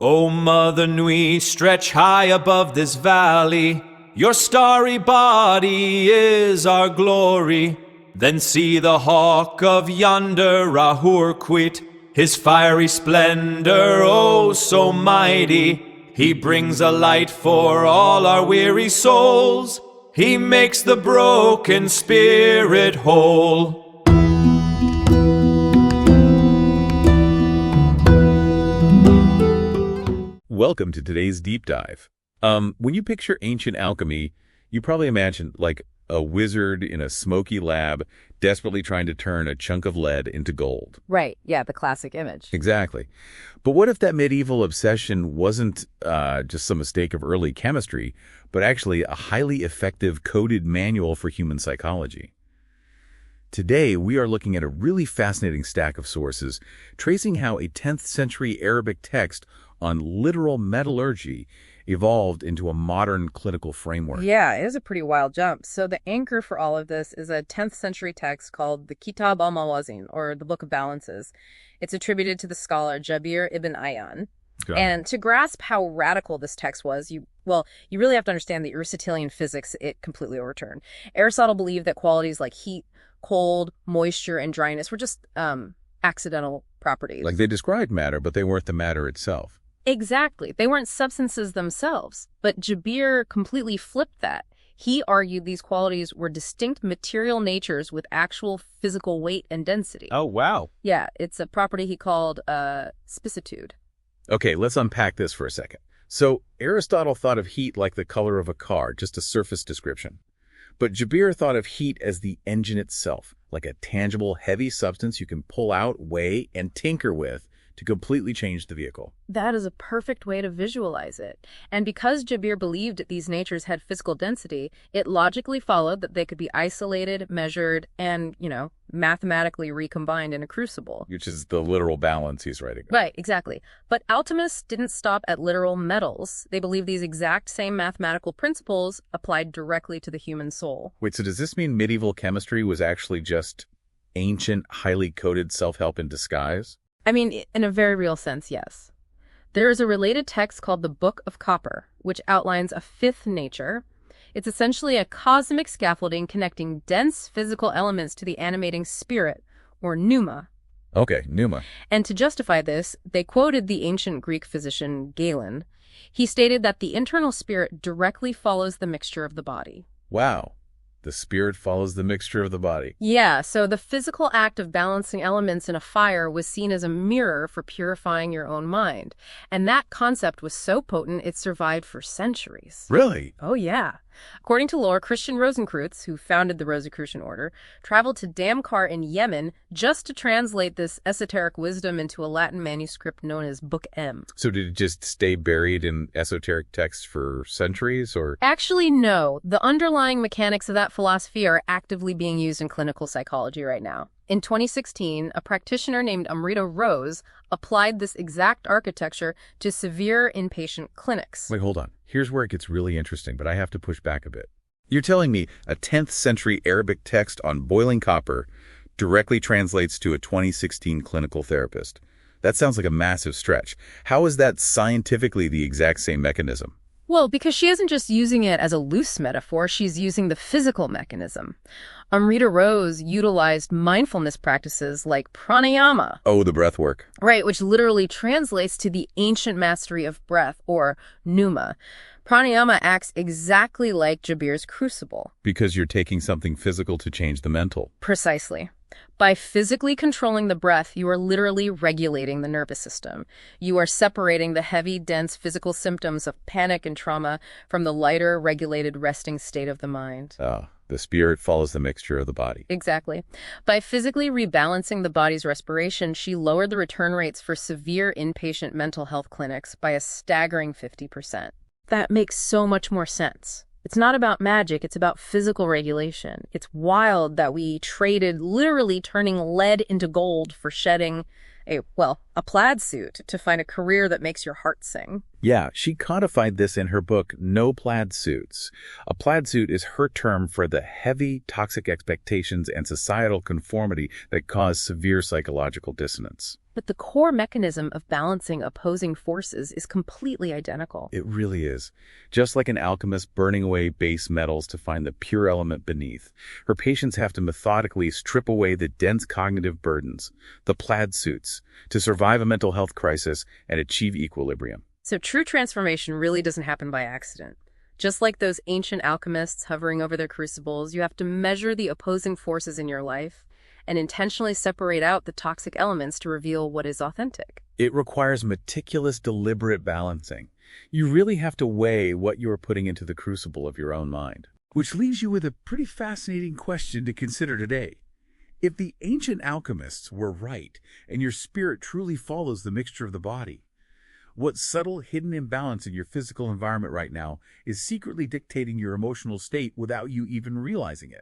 O Mother Nui, stretch high above this valley. Your starry body is our glory. Then see the hawk of yonder Rahur quit, his fiery splendor, oh so mighty. He brings a light for all our weary souls. He makes the broken spirit whole. Welcome to today's deep dive. When you picture ancient alchemy, you probably imagine like a wizard in a smoky lab desperately trying to turn a chunk of lead into gold. Right, yeah, the classic image. Exactly. But what if that medieval obsession wasn't just some mistake of early chemistry, but actually a highly effective coded manual for human psychology? Today, we are looking at a really fascinating stack of sources, tracing how a 10th century Arabic text on literal metallurgy evolved into a modern clinical framework. Yeah, it is a pretty wild jump. So the anchor for all of this is a 10th century text called the Kitab al-Mawazin, or the Book of Balances. It's attributed to the scholar Jabir ibn Ayyan. Okay. And to grasp how radical this text was, you really have to understand the Aristotelian physics it completely overturned. Aristotle believed that qualities like heat, cold, moisture, and dryness were just accidental properties. Like they described matter, but they weren't the matter itself. Exactly. They weren't substances themselves. But Jabir completely flipped that. He argued these qualities were distinct material natures with actual physical weight and density. Oh, wow. Yeah, it's a property he called specitude. Okay, let's unpack this for a second. So Aristotle thought of heat like the color of a car, just a surface description. But Jabir thought of heat as the engine itself, like a tangible, heavy substance you can pull out, weigh, and tinker with to completely change the vehicle. That is a perfect way to visualize it. And because Jabir believed these natures had physical density, it logically followed that they could be isolated, measured, and, mathematically recombined in a crucible. Which is the literal balance he's writing about. Right, exactly. But alchemists didn't stop at literal metals. They believed these exact same mathematical principles applied directly to the human soul. Wait, so does this mean medieval chemistry was actually just ancient, highly coded self-help in disguise? I mean, in a very real sense, yes. There is a related text called the Book of Copper, which outlines a fifth nature. It's essentially a cosmic scaffolding connecting dense physical elements to the animating spirit, or pneuma. Okay, pneuma. And to justify this, they quoted the ancient Greek physician Galen. He stated that the internal spirit directly follows the mixture of the body. Wow. The spirit follows the mixture of the body. Yeah, so the physical act of balancing elements in a fire was seen as a mirror for purifying your own mind. And that concept was so potent, it survived for centuries. Really? Oh, yeah. According to lore, Christian Rosenkreuz, who founded the Rosicrucian order, traveled to Damcar in Yemen just to translate this esoteric wisdom into a Latin manuscript known as Book M. So did it just stay buried in esoteric texts for centuries, or? Actually, no. The underlying mechanics of that philosophy are actively being used in clinical psychology right now. In 2016, a practitioner named Amrita Rose applied this exact architecture to severe inpatient clinics. Wait, hold on. Here's where it gets really interesting, but I have to push back a bit. You're telling me a 10th century Arabic text on boiling copper directly translates to a 2016 clinical therapist. That sounds like a massive stretch. How is that scientifically the exact same mechanism? Well, because she isn't just using it as a loose metaphor, she's using the physical mechanism. Amrita Rose utilized mindfulness practices like pranayama. Oh, the breath work. Right, which literally translates to the ancient mastery of breath, or pneuma. Pranayama acts exactly like Jabir's crucible. Because you're taking something physical to change the mental. Precisely. By physically controlling the breath, you are literally regulating the nervous system. You are separating the heavy, dense physical symptoms of panic and trauma from the lighter, regulated, resting state of the mind. The spirit follows the mixture of the body. Exactly. By physically rebalancing the body's respiration, she lowered the return rates for severe inpatient mental health clinics by a staggering 50%. That makes so much more sense. It's not about magic, it's about physical regulation. It's wild that we traded literally turning lead into gold for shedding a plaid suit to find a career that makes your heart sing. Yeah, she codified this in her book, No Plaid Suits. A plaid suit is her term for the heavy, toxic expectations and societal conformity that cause severe psychological dissonance. But the core mechanism of balancing opposing forces is completely identical. It really is. Just like an alchemist burning away base metals to find the pure element beneath, her patients have to methodically strip away the dense cognitive burdens, the plaid suits, to survive a mental health crisis and achieve equilibrium. So true transformation really doesn't happen by accident. Just like those ancient alchemists hovering over their crucibles, you have to measure the opposing forces in your life and intentionally separate out the toxic elements to reveal what is authentic. It requires meticulous, deliberate balancing. You really have to weigh what you are putting into the crucible of your own mind. Which leaves you with a pretty fascinating question to consider today. If the ancient alchemists were right, and your spirit truly follows the mixture of the body, what subtle, hidden imbalance in your physical environment right now is secretly dictating your emotional state without you even realizing it?